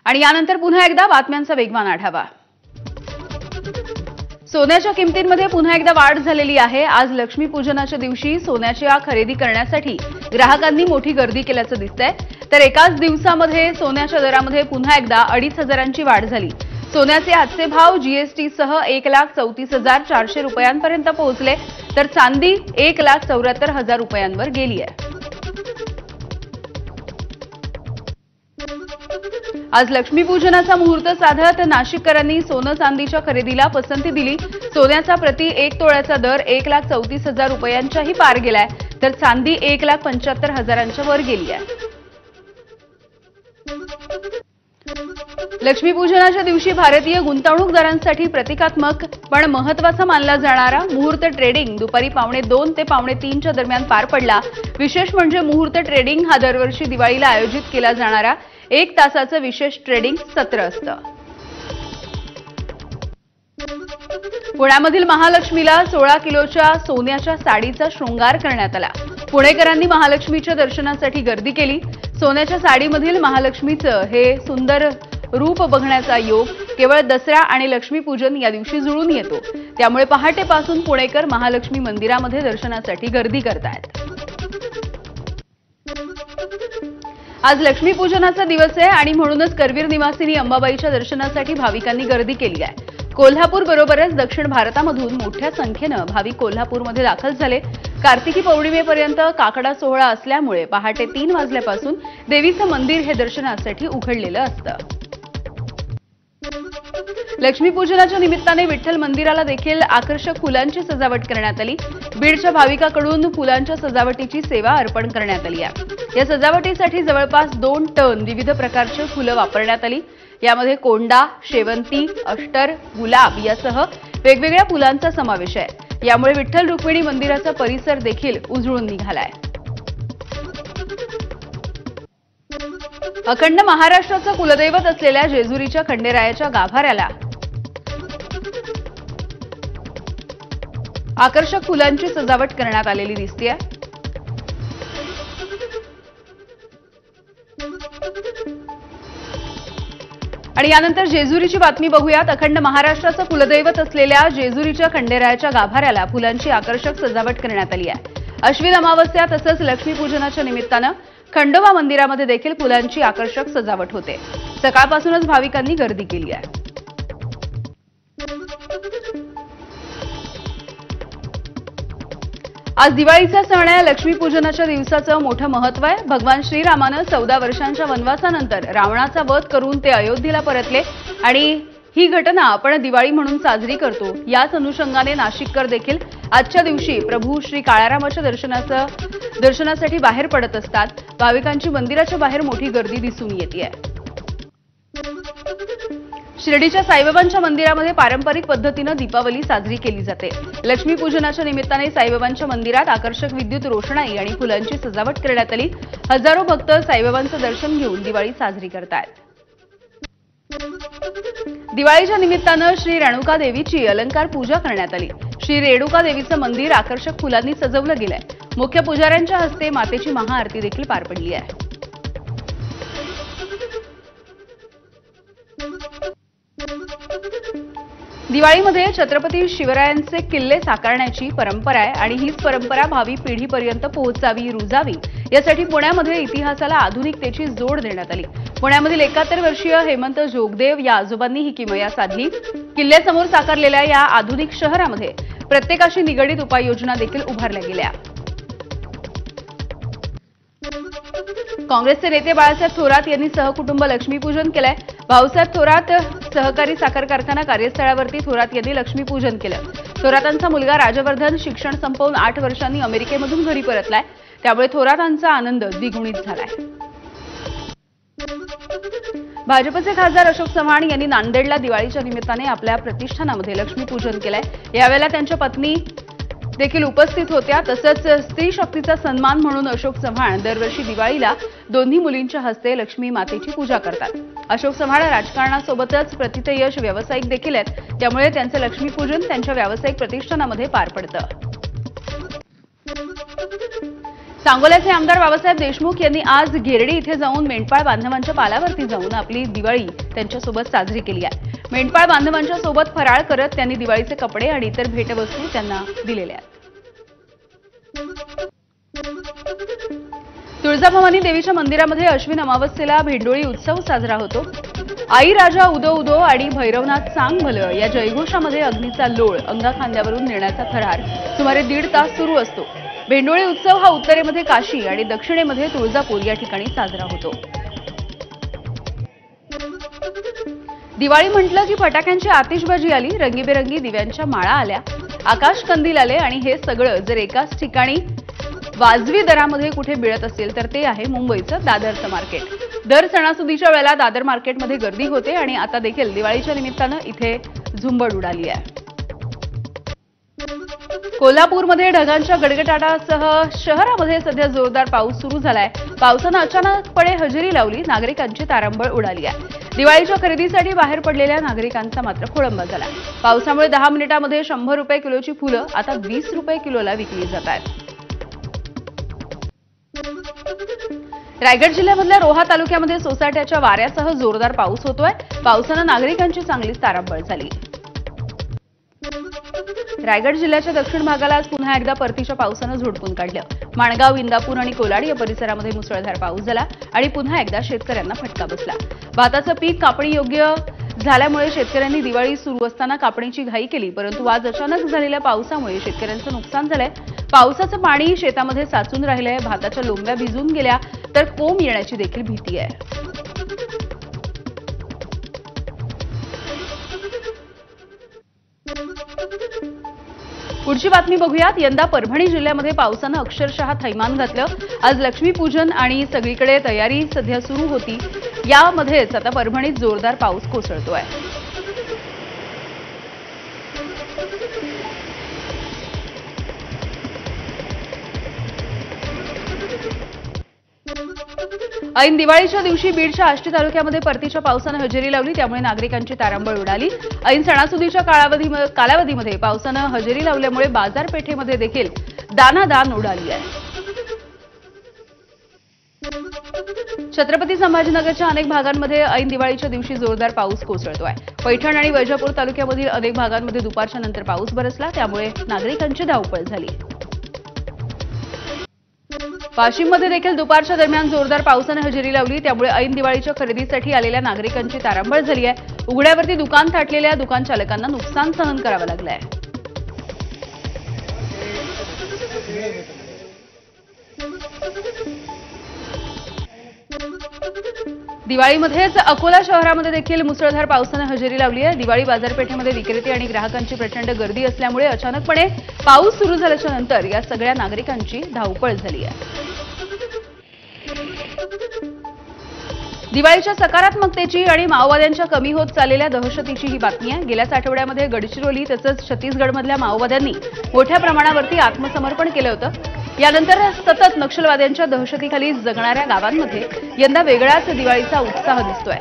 आणि यानंतर पुन्हा एकदा बातम्यांचा वेगवान आढावा। सोन्याच्या किमतींमध्ये पुन्हा एकदा वाढ झालेली आहे। आज लक्ष्मीपूजनाच्या दिवशी सोन्याची खरेदी करण्यासाठी ग्राहकांनी मोठी गर्दी केल्याचं दिसतंय। तर एकाच दिवसामध्ये सोन्याच्या दरामध्ये पुन्हा एकदा 2,500ची वाढ झाली। सोन्याचे आजचे भाव जीएसटी सह 1,34,400 रुपयांपर्यंत पोहोचले, तर चांदी 1,74,000 रुपयांवर गेली आहे। आज लक्ष्मीपूजनाचा मुहूर्त साधत नाशिककरांनी सोनं चांदीच्या खरेदीला पसंती दिली। सोन्याचा प्रति 1 तोळ्याचा दर 1,34,000 रुपयांच्याही पार गेलाय, तर चांदी 1,75,000च्या वर गेली आहे। लक्ष्मीपूजनाच्या दिवशी भारतीय गुंतवणूकदारांसाठी प्रतिकात्मक पण महत्त्वाचा मानला जाणारा मुहूर्त ट्रेडिंग दुपारी 2:15 ते 3:15च्या दरम्यान पार पडला। विशेष म्हणजे मुहूर्त ट्रेडिंग हा दरवर्षी दिवाळीला आयोजित केला जाणारा 1 तासाचं विशेष ट्रेडिंग सत्र असतं। पुण्यामधील महालक्ष्मीला 16 किलोच्या सोन्याच्या साडीचा शृंगार करण्यात आला। पुणेकरांनी महालक्ष्मीच्या दर्शनासाठी गर्दी केली। सोन्याच्या साडीमधील महालक्ष्मीचं हे सुंदर रूप बघण्याचा योग केवळ दसरा आणि लक्ष्मीपूजन या दिवशी जुळून येतो। त्यामुळे पहाटेपासून पुणेकर महालक्ष्मी मंदिरामध्ये दर्शनासाठी गर्दी करतायत। आज लक्ष्मीपूजनाचा दिवस आहे आणि म्हणूनच करवीर निवासिनी अंबाबाईच्या दर्शनासाठी भाविकांनी गर्दी केली आहे। कोल्हापूर बरोबरच दक्षिण भारतामधून मोठ्या संख्येनं भाविक कोल्हापूरमध्ये दाखल झाले। कार्तिकी पौर्णिमेपर्यंत काकडा सोहळा असल्यामुळे पहाटे 3 वाजल्यापासून देवीचं मंदिर हे दर्शनासाठी उघडलेलं असतं। लक्ष्मीपूजनाच्या निमित्ताने विठ्ठल मंदिराला देखील आकर्षक फुलांची सजावट करण्यात आली। बीडच्या भाविकांकडून फुलांच्या सजावटीची सेवा अर्पण करण्यात आली आहे। या सजावटीसाठी जवळपास 2 टन विविध प्रकारची फुलं वापरण्यात आली। यामध्ये कोंडा, शेवंती, अष्टर, गुलाब यासह वेगवेगळ्या फुलांचा समावेश आहे। यामुळे विठ्ठल रुक्मिणी मंदिराचा परिसर देखील उजळून निघालाय। अखंड महाराष्ट्राचं कुलदैवत असलेल्या जेजुरीच्या खंडेरायाच्या गाभाऱ्याला आकर्षक फुलांची सजावट करण्यात आलेली दिसतेय। आणि यानंतर जेजुरीची बातमी बघूयात। अखंड महाराष्ट्राचं कुलदैवत असलेल्या जेजुरीच्या खंडेरायाच्या गाभाऱ्याला फुलांची आकर्षक सजावट करण्यात आली आहे। अश्विन अमावस्या तसंच लक्ष्मीपूजनाच्या निमित्तानं खंडोबा मंदिरामध्ये देखील फुलांची आकर्षक सजावट होते। सकाळपासूनच भाविकांनी गर्दी केली आहे। आज दिवाळीचा सण आहे। लक्ष्मीपूजनाच्या दिवसाचं मोठं महत्त्व आहे। भगवान श्रीरामानं 14 वर्षांच्या वनवासानंतर रावणाचा वध करून ते अयोध्येला परतले आणि ही घटना आपण दिवाळी म्हणून साजरी करतो। याच अनुषंगाने नाशिककर देखील आजच्या दिवशी प्रभू श्री काळारामाच्या दर्शनासाठी बाहेर पडत असतात। भाविकांची मंदिराच्या बाहेर मोठी गर्दी दिसून येते। शिर्डीच्या साईबाबांच्या मंदिरामध्ये पारंपरिक पद्धतीने दीपावली साजरी केली जाते। लक्ष्मीपूजनाच्या निमित्ताने साईबाबांच्या मंदिरात आकर्षक विद्युत रोषणाई आणि फुलांची सजावट करण्यात आली। हजारो भक्त साईबाबांचं दर्शन घेऊन दिवाळी साजरी करतात। दिवाळीच्या निमित्तानं श्री रेणुका देवीची अलंकार पूजा करण्यात आली। श्री रेणुका देवीचं मंदिर आकर्षक फुलांनी सजवलं गेलंय। मुख्य पुजाऱ्यांच्या हस्ते मातेची महाआरती देखील पार पडली आहे। दिवाळीमध्ये छत्रपती शिवरायांचे किल्ले साकारण्याची परंपरा आहे आणि हीच परंपरा भावी पिढीपर्यंत पोहोचावी, रुजावी यासाठी पुण्यामध्ये इतिहासाला आधुनिकतेची जोड देण्यात आली। पुण्यामधील 71 वर्षीय हेमंत जोगदेव या आजोबांनी ही किमया साधली। किल्ल्यासमोर साकारलेल्या या आधुनिक शहरामध्ये प्रत्येकाशी निगडीत उपाययोजना देखील उभारल्या गेल्या। काँग्रेसचे नेते बाळासाहेब थोरात यांनी सहकुटुंब लक्ष्मीपूजन केलंय। भाऊसाहेब थोरात सहकारी साखर कारखाना कार्यस्थळावरती थोरात यांनी लक्ष्मीपूजन केलं। थोरातांचा मुलगा राजवर्धन शिक्षण संपवून 8 वर्षांनी अमेरिकेमधून घरी परतलाय। त्यामुळे थोरातांचा आनंद द्विगुणित झालाय। भाजपचे खासदार अशोक चव्हाण यांनी नांदेडला दिवाळीच्या निमित्ताने आपल्या प्रतिष्ठानामध्ये लक्ष्मीपूजन केलंय। यावेळेला त्यांच्या पत्नी देखील उपस्थित होत्या। तसंच स्त्री शक्तीचा सन्मान म्हणून अशोक चव्हाण दरवर्षी दिवाळीला दोन्ही मुलींच्या हस्ते लक्ष्मी मातेची पूजा करतात। अशोक चव्हाण राजकारणासोबतच प्रतिथयश व्यावसायिक देखील आहेत। त्यामुळे त्यांचं लक्ष्मीपूजन त्यांच्या व्यावसायिक प्रतिष्ठानामध्ये पार पडतं। सांगोल्याचे आमदार बाबासाहेब देशमुख यांनी आज गिरडी इथे जाऊन मेंढपाळ बांधवांच्या पालावरती जाऊन आपली दिवाळी त्यांच्यासोबत साजरी केली आहे। मेंढपाळ बांधवांच्या सोबत फराळ करत त्यांनी दिवाळीचे कपडे आणि इतर भेटवस्तू त्यांना दिलेल्या आहेत। तुळजाभवानी देवीच्या मंदिरामध्ये अश्विन अमावस्येला भेंडोळी उत्सव साजरा होतो। आई राजा उदो उदो आणि भैरवनाथ सांग भलं या जयघोषामध्ये अग्नीचा लोळ अंगाखांद्यावरून नेण्याचा थरार सुमारे 1.5 तास सुरू असतो। भेंडोळी उत्सव हा उत्तरेमध्ये काशी आणि दक्षिणेमध्ये तुळजापूर या ठिकाणी साजरा होतो। दिवाळी म्हटलं की फटाक्यांची आतिषबाजी आली, रंगीबेरंगी दिव्यांच्या माळा आल्या, आकाश कंदील आले आणि हे सगळं जर एकाच ठिकाणी वाजवी दरामध्ये कुठे मिळत असेल तर ते आहे मुंबईचं दादरचं मार्केट। दर सणासुदीच्या वेळेला दादर मार्केटमध्ये गर्दी होते आणि आता देखील दिवाळीच्या निमित्तानं इथे झुंबड उडाली आहे। कोल्हापूरमध्ये ढगांच्या गडगडाटासह शहरामध्ये सध्या जोरदार पाऊस सुरू झालाय। पावसानं अचानकपणे हजेरी लावली, नागरिकांची तारांबळ उडाली आहे। दिवाळीच्या खरेदीसाठी बाहेर पडलेल्या नागरिकांचा मात्र खोळंबा झाला। पावसामुळे 10 मिनिटांमध्ये 100 रुपये किलोची फुलं आता 20 रुपये किलोला विकली जात आहेत। रायगड जिल्ह्यामधल्या रोहा तालुक्यामध्ये सोसाट्याच्या वाऱ्यासह जोरदार पाऊस होतोय। पावसानं नागरिकांची चांगलीच तारांबळ झाली। रायगड जिल्ह्याच्या दक्षिण भागाला आज पुन्हा एकदा परतीच्या पावसानं झोडपून काढलं। माणगाव, इंदापूर आणि कोलाड या परिसरामध्ये मुसळधार पाऊस झाला आणि पुन्हा एकदा शेतकऱ्यांना फटका बसला। भाताचं पीक कापणी योग्य झाल्यामुळे शेतकऱ्यांनी दिवाळी सुरू असताना कापणीची घाई केली, परंतु आज अचानक झालेल्या पावसामुळे शेतकऱ्यांचं नुकसान झालंय। पावसाचं पाणी शेतामध्ये साचून राहिलंय, भाताच्या लोंब्या भिजून गेल्या तर कोंब येण्याची देखील भीती आहे। पुढची बातमी बघूयात। यंदा परभणी जिल्ह्यामध्ये पावसानं अक्षरशः थैमान घातलं। आज लक्ष्मीपूजन आणि सगळीकडे तयारी सध्या सुरू होती, यामध्येच आता परभणीत जोरदार पाऊस कोसळतोय। ऐन दिवाळीच्या दिवशी बीडच्या आष्टी तालुक्यामध्ये परतीच्या पावसानं हजेरी लावली, त्यामुळे नागरिकांची तारांबळ उडाली। ऐन सणासुदीच्या कालावधीमध्ये पावसानं हजेरी लावल्यामुळे बाजारपेठेमध्ये देखील दानादान उडाली आहे। छत्रपती संभाजीनगरच्या अनेक भागांमध्ये ऐन दिवाळीच्या दिवशी जोरदार पाऊस कोसळतोय। पैठण आणि वैजापूर तालुक्यामधील अनेक भागांमध्ये दुपारच्या नंतर पाऊस बरसला, त्यामुळे नागरिकांची धावपळ झाली। वाशिममध्ये देखील दुपारच्या दरम्यान जोरदार पावसानं हजेरी लावली, त्यामुळे ऐन दिवाळीच्या खरेदीसाठी आलेल्या नागरिकांची तारांबळ झाली आहे। उघड्यावरती दुकान थाटलेल्या दुकान चालकांना नुकसान सहन करावं लागलं आहे। दिवाळीमध्येच अकोला शहरामध्ये देखील मुसळधार पावसानं हजेरी लावली आहे। दिवाळी बाजारपेठेमध्ये विक्रेते आणि ग्राहकांची प्रचंड गर्दी असल्यामुळे अचानकपणे पाऊस सुरू झाल्याच्या नंतर या सगळ्या नागरिकांची धावपळ झाली आहे। दिवाळीच्या सकारात्मकतेची आणि माओवाद्यांच्या कमी होत चाललेल्या दहशतीची ही बातमी आहे। गेल्याच आठवड्यामध्ये गडचिरोली तसंच छत्तीसगडमधल्या माओवाद्यांनी मोठ्या प्रमाणावरती आत्मसमर्पण केलं होतं। यानंतर सतत नक्षलवाद्यांच्या दहशतीखाली जगणाऱ्या गावांमध्ये यंदा वेगळाच दिवाळीचा उत्साह दिसतोय।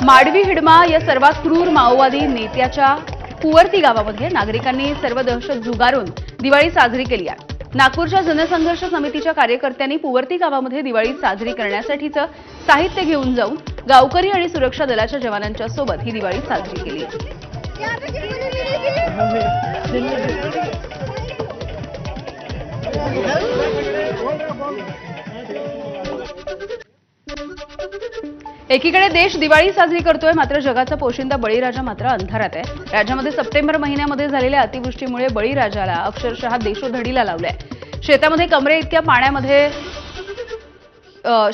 माडवी हिडमा या सर्वात क्रूर माओवादी नेत्याच्या पुवर्ती गावामध्ये नागरिकांनी सर्व दहशत झुगारून दिवाळी साजरी केली आहे। नागपूरच्या जनसंघर्ष समितीच्या कार्यकर्त्यांनी पुवर्ती गावामध्ये दिवाळी साजरी करण्यासाठीचं साहित्य घेऊन जाऊन गावकरी आणि सुरक्षा दलाच्या जवानांच्या सोबत ही दिवाळी साजरी केली। एकीकडे देश दिवाळी साजरी करतोय, मात्र जगाचा पोशिंदा बळीराजा मात्र अंधारात आहे। राज्यामध्ये सप्टेंबर महिन्यामध्ये झालेल्या अतिवृष्टीमुळे बळीराजाला अक्षरशः देशोधडीला लावलंय। शेतामध्ये कमरे इतक्या पाण्यामध्ये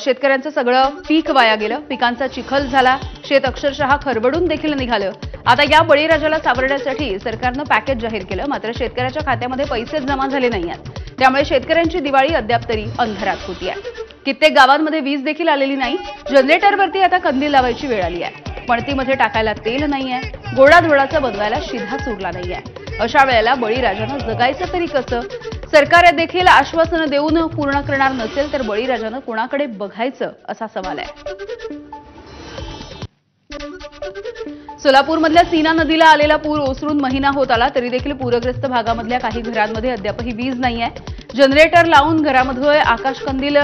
शेतकऱ्यांचं सगळं पीक वाया गेलं, पिकांचा चिखल झाला, शेत अक्षरशः खरबडून देखील निघालं। आता या बळीराजाला सावरण्यासाठी सरकारनं पॅकेज जाहीर केलं, मात्र शेतकऱ्याच्या खात्यामध्ये पैसेच जमा झाले नाहीत, त्यामुळे शेतकऱ्यांची दिवाळी अद्याप तरी अंधारात होती आहे। कित्येक गावांमध्ये वीज देखील आलेली नाही, जनरेटरवरती आता कंदील लावायची वेळ आली आहे। पणतीमध्ये टाकायला तेल नाहीये, गोडाधोडाचं बनवायला शिधाच उरला नाहीये। अशा वेळेला बळीराजानं जगायचं तरी कसं? सरकार देखील आश्वासनं देऊन पूर्ण करणार नसेल तर बळीराजानं कोणाकडे बघायचं असा सवाल आहे। सोलापूरमधल्या सीना नदीला आलेला पूर ओसरून महिना होत आला, तरी देखील पूरग्रस्त भागामधल्या काही घरांमध्ये अद्यापही वीज नाहीये। जनरेटर लावून घरामध्ये आकाशकंदील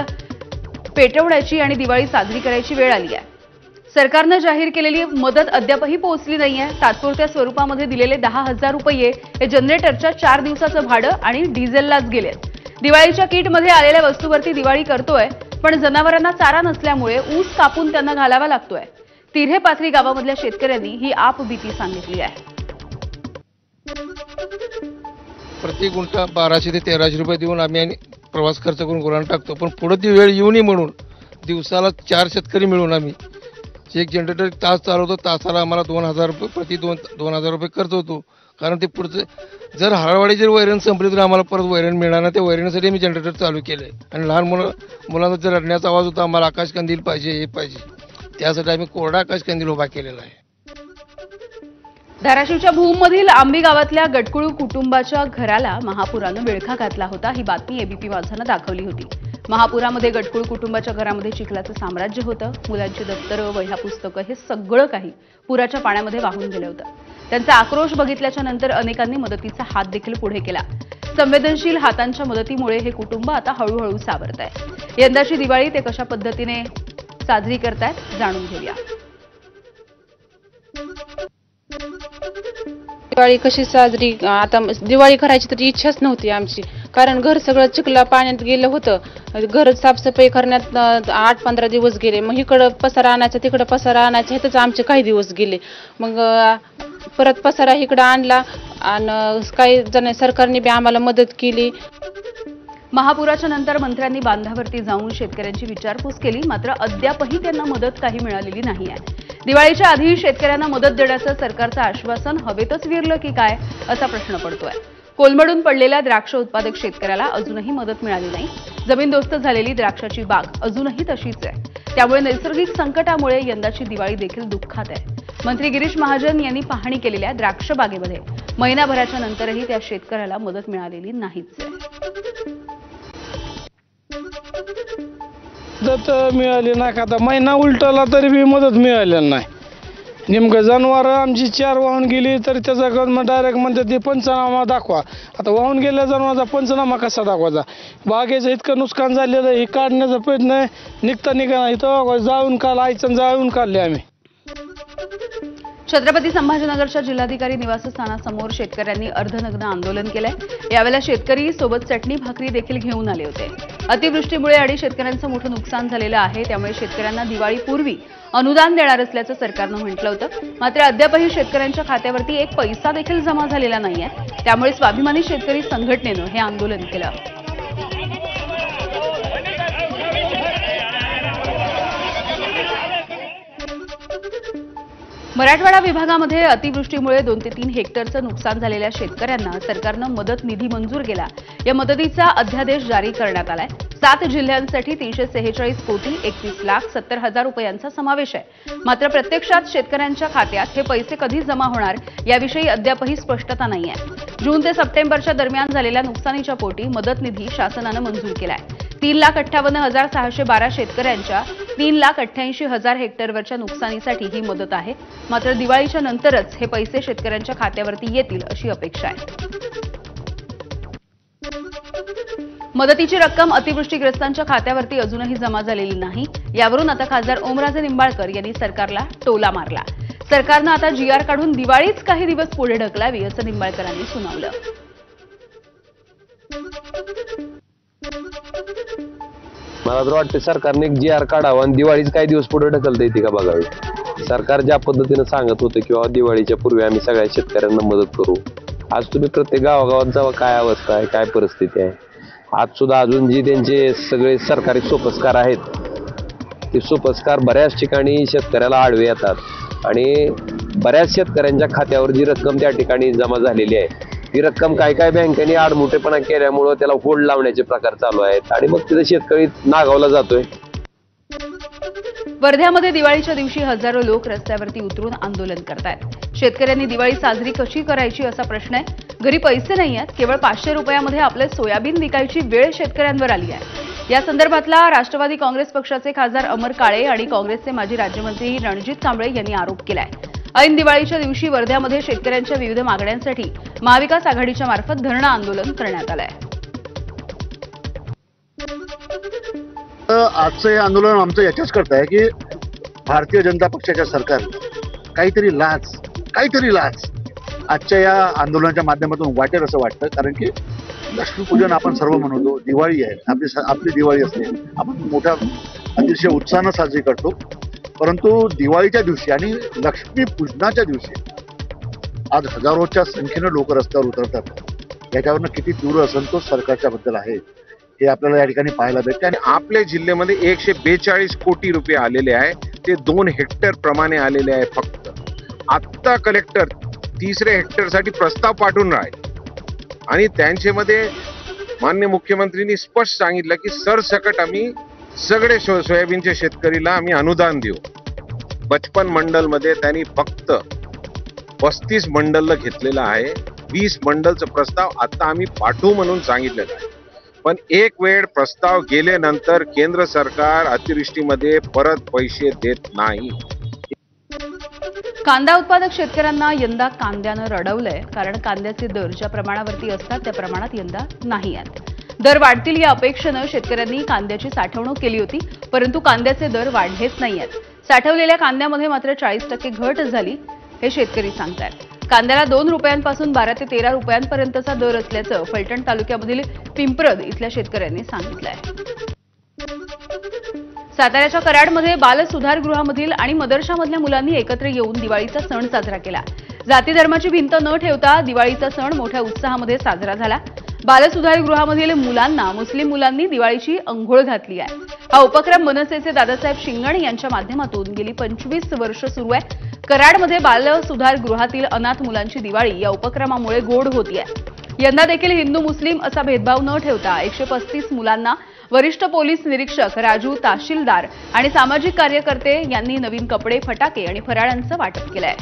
पेटवण्याची आणि दिवाळी साजरी करायची वेळ आली आहे। सरकारनं जाहीर केलेली मदत अद्यापही पोहोचली नाहीये। तात्पुरत्या स्वरूपामध्ये दिलेले 10,000 रुपये हे जनरेटरच्या 4 दिवसाचं भाडं आणि डिझेललाच गेलेत। दिवाळीच्या किटमध्ये आलेल्या वस्तूवरती दिवाळी करतोय, पण जनावरांना चारा नसल्यामुळे ऊस कापून त्यांना घालावा लागतोय। तिऱ्हे पाथरी गावामधल्या शेतकऱ्यांनी ही आपबीती सांगितली आहे। प्रति गुंठा 1200 ते 1300 रुपये देऊन आम्ही प्रवास खर्च करून गुरांना टाकतो, पण पुढे ती वेळ येऊ नये म्हणून दिवसाला 4 शेतकरी मिळून आम्ही एक जनरेटर तास चालवतो। तासाला आम्हाला 2,000 रुपये प्रति 2,000 रुपये खर्च होतो। कारण ते पुढचं जर हाळवाडी जर वैरण संपली तर आम्हाला परत वैरण मिळणार नाही। त्या वैरणीसाठी आम्ही जनरेटर चालू केले आणि लहान मुलांचा जर रडण्याचा आवाज होता, आम्हाला आकाशकंदील पाहिजे, हे पाहिजे, त्यासाठी आम्ही कोरडा आकाशकंदील उभा केलेला आहे। धाराशिवच्या भूममधील आंबी गावातल्या गटकुळू कुटुंबाच्या घराला महापुरानं विळखा घातला होता। ही बातमी एबीपी माझानं दाखवली होती। महापुरामध्ये गटकुळू कुटुंबाच्या घरामध्ये चिखलाचं साम्राज्य होतं। मुलांची दप्तरं, वह्या, पुस्तकं हे सगळं काही पुराच्या पाण्यामध्ये वाहून गेलं होतं। त्यांचा आक्रोश बघितल्याच्या नंतर अनेकांनी मदतीचा हात देखील पुढे केला। संवेदनशील हातांच्या मदतीमुळे हे कुटुंब आता हळूहळू सावरत आहे। यंदाची दिवाळी ते कशा पद्धतीने साजरी करतायत जाणून घेऊया। दिवाळी कशी साजरी, आता दिवाळी करायची तर इच्छाच नव्हती आमची, कारण घर सगळं चिखला पाण्यात गेलं होतं। घर साफसफाई करण्यात 8-15 दिवस गेले। मग इकडं पसारा आणायचा, तिकडं पसारा आणायचा, ह्यातच आमचे काही दिवस गेले। मग परत पसारा इकडं आणला आणि काही जण सरकारने बी आम्हाला मदत केली। महापुराच्या नंतर मंत्र्यांनी बांधावरती जाऊन शेतकऱ्यांची विचारपूस केली, मात्र अद्यापही त्यांना मदत काही मिळालेली नाही आहे। दिवाळीच्या आधी शेतकऱ्यांना मदत देण्याचं सरकारचं आश्वासन हवेतच विरलं की काय असा प्रश्न पडतोय। कोलमडून पडलेल्या द्राक्ष उत्पादक शेतकऱ्याला अजूनही मदत मिळाली नाही। जमीनदोस्त झालेली द्राक्षाची बाग अजूनही तशीच आहे। त्यामुळे नैसर्गिक संकटामुळे यंदाची दिवाळी देखील दुःखात आहे। मंत्री गिरीश महाजन यांनी पाहणी केलेल्या द्राक्ष बागेमध्ये महिनाभराच्या नंतरही त्या शेतकऱ्याला मदत मिळालेली नाहीच आहे। मदत मिळाली नाही, आता महिना उलटला तरी बी मदत मिळालेली नाही। नेमकं जनावर आमची 4 वाहून गेली तर त्याचा मग डायरेक्ट म्हणते ते पंचनामा दाखवा। आता वाहून गेल्या जनावरांचा पंचनामा कसा दाखवायचा? बागेचं इतकं नुकसान झालेलं हे काढण्याचा प्रयत्न आहे, निघता इथं जाळून काढले आम्ही। छत्रपती संभाजीनगरच्या जिल्हाधिकारी निवासस्थानासमोर शेतकऱ्यांनी अर्धनग्न आंदोलन केलंय। यावेळेला शेतकरी सोबत चटणी भाकरी देखील घेऊन आले होते। अतिवृष्टीमुळे आणि शेतकऱ्यांचं मोठं नुकसान झालेलं आहे, त्यामुळे शेतकऱ्यांना दिवाळीपूर्वी अनुदान देणार असल्याचं सरकारनं म्हटलं होतं। मात्र अद्यापही शेतकऱ्यांच्या खात्यावरती एक पैसा देखील जमा झालेला नाहीये। त्यामुळे स्वाभिमानी शेतकरी संघटनेनं हे आंदोलन केलं। मराठवाडा विभागामध्ये अतिवृष्टीमुळे 2 ते 3 हेक्टरचं नुकसान झालेल्या शेतकऱ्यांना सरकारनं मदत निधी मंजूर केला। या मदतीचा अध्यादेश जारी करण्यात आलाय। 7 जिल्ह्यांसाठी 346 कोटी 31,70,000 रुपयांचा समावेश आहे। मात्र प्रत्यक्षात शेतकऱ्यांच्या खात्यात हे पैसे कधी जमा होणार याविषयी अद्यापही स्पष्टता नाहीये। जून ते सप्टेंबरच्या दरम्यान झालेल्या नुकसानीच्या पोटी मदत निधी शासनानं मंजूर केलाय। 3,58,612 शेतकऱ्यांच्या 3,88,000 हेक्टरवरच्या नुकसानीसाठी ही मदत आहे। मात्र दिवाळीच्या नंतरच हे पैसे शेतकऱ्यांच्या खात्यावरती येतील अशी अपेक्षा आहे। मदतीची रक्कम अतिवृष्टीग्रस्तांच्या खात्यावरती अजूनही जमा झालेली नाही। यावरून आता खासदार ओमराजे निंबाळकर यांनी सरकारला टोला मारला। सरकारनं आता जीआर काढून दिवाळीच काही दिवस पुढे ढकलावी असं निंबाळकरांनी सुनावलं। मला तर वाटतं सरकारने एक जीआर काढावा आणि दिवाळीच काही दिवस पुढे ढकलता येते का बघावी। सरकार ज्या पद्धतीने सांगत होते किंवा दिवाळीच्या पूर्वी आम्ही सगळ्या शेतकऱ्यांना मदत करू, आज तुम्ही प्रत्येक गावागावात जावा, काय अवस्था आहे, काय परिस्थिती आहे। आज सुद्धा अजून जी त्यांचे सगळे सरकारी सोपस्कार आहेत ते सोपस्कार बऱ्याच ठिकाणी शेतकऱ्याला आडवे येतात आणि बऱ्याच शेतकऱ्यांच्या खात्यावर जी रक्कम त्या ठिकाणी जमा झालेली आहे ती रक्कम काय बँकेने आडमुठेपणा केल्यामुळे त्याला होल्ड लावण्याचे प्रकार चालू आहेत आणि मग तिथे शेतकरी नागावला जातोय। वर्ध्यामध्ये दिवाळीच्या दिवशी हजारो लोक रस्त्यावरती उतरून आंदोलन करतायत। शेतकऱ्यांनी दिवाळी साजरी कशी करायची असा प्रश्न आहे। घरी पैसे नाही आहेत, केवळ 500 रुपयामध्ये आपले सोयाबीन विकायची वेळ शेतकऱ्यांवर आली आहे। या संदर्भातला राष्ट्रवादी काँग्रेस पक्षाचे खासदार अमर काळे आणि काँग्रेसचे माजी राज्यमंत्री रणजित कांबळे यांनी आरोप केलाय। ऐन दिवाळीच्या दिवशी वर्ध्यामध्ये शेतकऱ्यांच्या विविध मागण्यांसाठी महाविकास आघाडीच्या मार्फत धरणं आंदोलन करण्यात आलंय। तर आजचं हे आंदोलन आमचं याच्याच करता आहे की भारतीय जनता पक्षाच्या सरकारला काहीतरी लाच आजच्या या आंदोलनाच्या माध्यमातून वाटेल असं वाटतं. कारण की लक्ष्मीपूजन आपण सर्व म्हणतो, दिवाळी आहे, आपली दिवाळी असते, आपण मोठ्या अतिशय उत्साहानं साजरी करतो. परंतु दिवाळीच्या दिवशी आणि लक्ष्मीपूजनाच्या दिवशी आज हजारोच्या संख्येनं लोक रस्त्यावर उतरतात. याच्यावरनं किती तीव्र असंतोष सरकारच्या बद्दल आहे हे आपल्याला या ठिकाणी पाहायला भेटते. आणि आपल्या जिल्ह्यामध्ये 142 कोटी रुपये आलेले आहे, ते 2 हेक्टर प्रमाणे आलेले आहे फक्त. आत्ता कलेक्टर 3ऱ्या हेक्टरसाठी प्रस्ताव पाठवून राहिले आणि त्यांच्यामध्ये माननीय मुख्यमंत्र्यांनी स्पष्ट सांगितलं की सरसकट आम्ही सगळे सोयाबीनच्या शेतकरीला आम्ही अनुदान देऊ. 55 मंडलमध्ये त्यांनी फक्त 35 मंडलला घेतलेलं आहे. 20 मंडलचा प्रस्ताव आता आम्ही पाठवू म्हणून सांगितलेलं आहे. पण एक वेळ प्रस्ताव गेल्यानंतर केंद्र सरकार अतिवृष्टीमध्ये परत पैसे देत नाही. कांदा उत्पादक शेतकऱ्यांना यंदा कांद्यानं रडवलंय. कारण कांद्याचे दर ज्या प्रमाणावरती असतात त्या प्रमाणात यंदा नाही आहेत. दर वाढतील या अपेक्षेनं शेतकऱ्यांनी कांद्याची साठवणूक केली होती, परंतु कांद्याचे दर वाढलेच नाहीयेत. साठवलेल्या कांद्यामध्ये मात्र 40% घट झाली, हे शेतकरी सांगतात. कांद्याला 2 रुपयांपासून 12 ते 13 रुपयांपर्यंतचा दर असल्याचं फलटण तालुक्यामधील पिंपरद इथल्या शेतकऱ्यांनी सांगितलंय. साताऱ्याच्या कराडमध्ये बाल सुधारगृहामधील आणि मदरशामधल्या मुलांनी एकत्र येऊन दिवाळीचा सण साजरा केला. जाती धर्माची भिंत न ठेवता दिवाळीचा सण मोठ्या उत्साहामध्ये साजरा झाला. बालसुधारगृहामधील मुलांना मुस्लिम मुलांनी दिवाळीची अंघोळ घातली आहे. हा उपक्रम मनसेचे दादासाहेब शिंगण यांच्या माध्यमातून गेली 25 वर्ष सुरू आहे. कराडमध्ये बालसुधारगृहातील अनाथ मुलांची दिवाळी या उपक्रमामुळे गोड होतीये. यंदा देखील हिंदू मुस्लिम असा भेदभाव न ठेवता 135 मुलांना वरिष्ठ पोलीस निरीक्षक राजू तहसीलदार आणि सामाजिक कार्यकर्ते यांनी नवीन कपडे, फटाके आणि फराळांचं वाटप केलंय.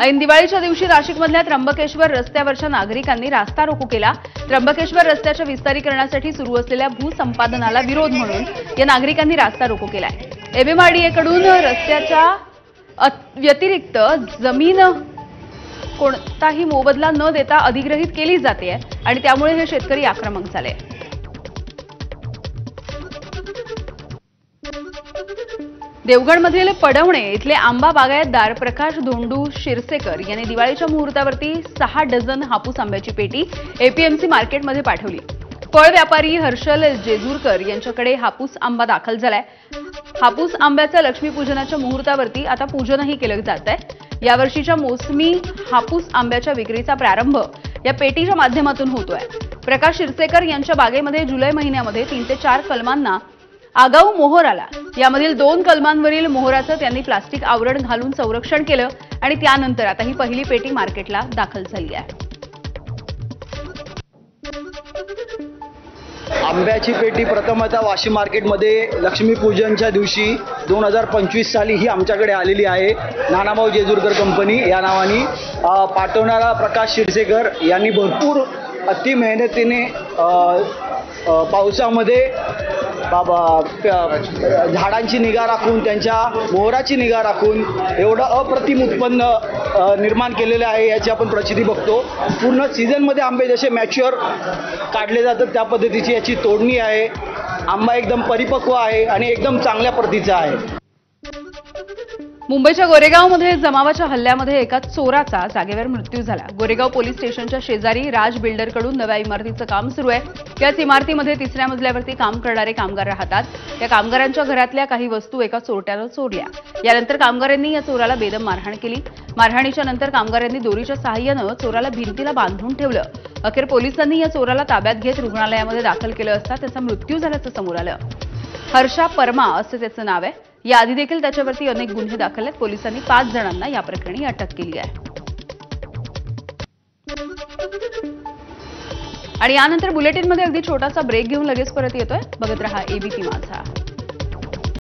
ऐन दिवाळीच्या दिवशी नाशिकमधल्या त्र्यंबकेश्वर रस्त्यावरच्या नागरिकांनी रास्ता रोको केला. त्र्यंबकेश्वर रस्त्याच्या विस्तारीकरणासाठी सुरू असलेल्या भूसंपादनाला विरोध म्हणून या नागरिकांनी रास्ता रोको केलाय. एमएमआरडीएकडून रस्त्याच्या व्यतिरिक्त जमीन कोणताही मोबदला न देता अधिग्रहित केली जाते आणि त्यामुळे हे शेतकरी आक्रमक झाले. देवगडमधील पडवणे इथले आंबा बागायतदार प्रकाश धोंडू शिरसेकर यांनी दिवाळीच्या मुहूर्तावरती 6 डझन हापूस आंब्याची पेटी एपीएमसी मार्केटमध्ये पाठवली. फळ व्यापारी हर्षल जेजूरकर यांच्याकडे हापूस आंबा दाखल झालाय. हापूस आंब्याच्या लक्ष्मीपूजनाच्या मुहूर्तावरती आता पूजनही केलं जात आहे. यावर्षीच्या मोसमी हापूस आंब्याच्या विक्रीचा प्रारंभ या पेटीच्या माध्यमातून होतोय. प्रकाश शिरसेकर यांच्या बागेमध्ये जुलै महिन्यामध्ये 3 ते 4 कलमांना आगाऊ मोहर आला. यामधील 2 कलमांवरील मोहराचं त्यांनी प्लास्टिक आवरण घालून संरक्षण केलं आणि त्यानंतर आता ही पहिली पेटी मार्केटला दाखल झाली आहे. आंब्याची पेटी प्रथमतः वाशी मार्केटमध्ये लक्ष्मीपूजनच्या दिवशी 2025 साली ही आमच्याकडे आलेली आहे. नानाभाऊ जेजूरकर कंपनी या नावाने पाठवणारा प्रकाश शिरसेकर यांनी भरपूर अति मेहनतीने पावसामध्ये झाडांची निगा राखून, त्यांच्या मोहराची निगा राखून एवढं अप्रतिम उत्पन्न निर्माण केलेलं आहे याची आपण प्रचिती बघतो. पूर्ण सीझनमध्ये आंबे जसे मॅच्युअर काढले जातात त्या पद्धतीची याची तोडणी आहे. आंबा एकदम परिपक्व आहे आणि एकदम चांगल्या प्रतीचा आहे. मुंबईच्या गोरेगावमध्ये जमावाच्या हल्ल्यामध्ये एका चोराचा जागेवर मृत्यू झाला. गोरेगाव पोलीस स्टेशनच्या शेजारी राज बिल्डरकडून नव्या इमारतीचं काम सुरू आहे. याच इमारतीमध्ये 3ऱ्या मजल्यावरती काम करणारे कामगार राहतात. या कामगारांच्या घरातल्या काही वस्तू एका चोरट्यानं चोरल्या. यानंतर कामगारांनी या चोराला बेदम मारहाण केली. मारहाणीच्या नंतर कामगारांनी दोरीच्या सहाय्यानं चोराला भिंतीला बांधून ठेवलं. अखेर पोलिसांनी या चोराला ताब्यात घेत रुग्णालयामध्ये दाखल केलं असता त्याचा मृत्यू झाल्याचं समोर आलं. हर्षा परमा असं त्याचं नाव आहे. याआधी देखील त्याच्यावरती अनेक गुन्हे दाखल आहेत. पोलिसांनी 5 जणांना या प्रकरणी अटक केली आहे. आणि यानंतर बुलेटिनमध्ये अगदी छोटासा ब्रेक घेऊन लगेच परत येतोय. बघत रहा एबीपी माझा.